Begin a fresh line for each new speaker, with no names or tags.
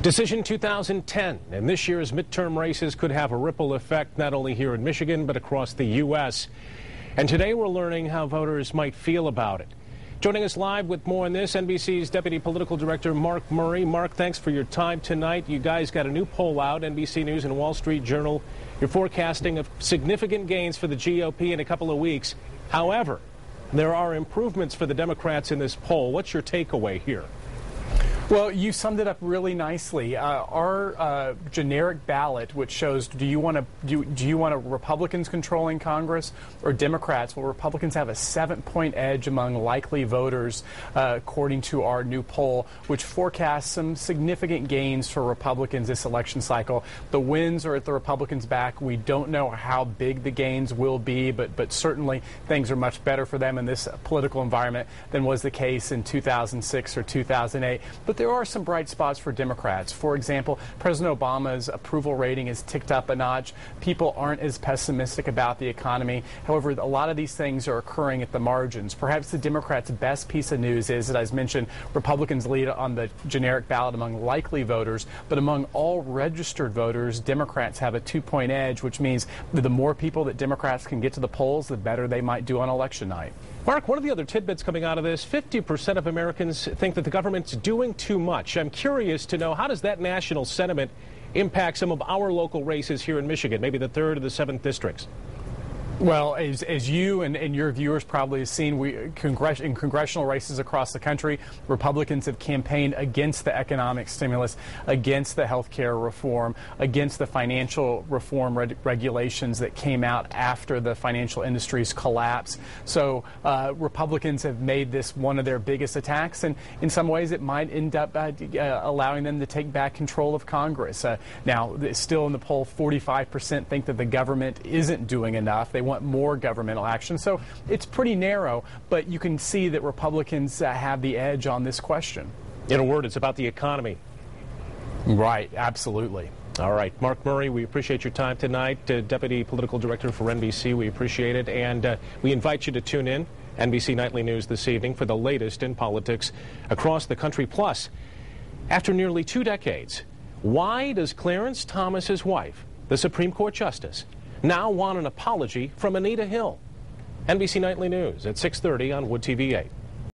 Decision 2010, and this year's midterm races could have a ripple effect not only here in Michigan but across the U.S. And today we're learning how voters might feel about it. Joining us live with more on this, NBC's Deputy Political Director Mark Murray. Mark, thanks for your time tonight. You guys got a new poll out, NBC News and Wall Street Journal. You're forecasting of significant gains for the GOP in a couple of weeks. However, there are improvements for the Democrats in this poll. What's your takeaway here?
Well, you summed it up really nicely. Our generic ballot, which shows do you want Republicans controlling Congress or Democrats? Well, Republicans have a 7-point edge among likely voters, according to our new poll, which forecasts some significant gains for Republicans this election cycle. The winds are at the Republicans' back. We don't know how big the gains will be, but certainly things are much better for them in this political environment than was the case in 2006 or 2008. But there are some bright spots for Democrats. For example, President Obama's approval rating has ticked up a notch. People aren't as pessimistic about the economy. However, a lot of these things are occurring at the margins. Perhaps the Democrats' best piece of news is that, as mentioned, Republicans lead on the generic ballot among likely voters, but among all registered voters, Democrats have a 2-point edge, which means that the more people that Democrats can get to the polls, the better they might do on election night.
Mark, one of the other tidbits coming out of this, 50% of Americans think that the government's doing too much. I'm curious to know, how does that national sentiment impact some of our local races here in Michigan, maybe the 3rd or the 7th districts?
Well, as you and your viewers probably have seen, in congressional races across the country, Republicans have campaigned against the economic stimulus, against the health care reform, against the financial reform regulations that came out after the financial industry's collapse. So Republicans have made this one of their biggest attacks, and in some ways it might end up allowing them to take back control of Congress. Now, still in the poll, 45% think that the government isn't doing enough. They want more governmental action. So it's pretty narrow, but you can see that Republicans have the edge on this question.
In a word, it's about the economy.
Right, absolutely.
All right, Mark Murray, we appreciate your time tonight. Deputy Political Director for NBC, we appreciate it. And we invite you to tune in, NBC Nightly News this evening, for the latest in politics across the country. Plus, after nearly 2 decades, why does Clarence Thomas's wife, the Supreme Court Justice, now want an apology from Anita Hill? NBC Nightly News at 6:30 on Wood TV 8.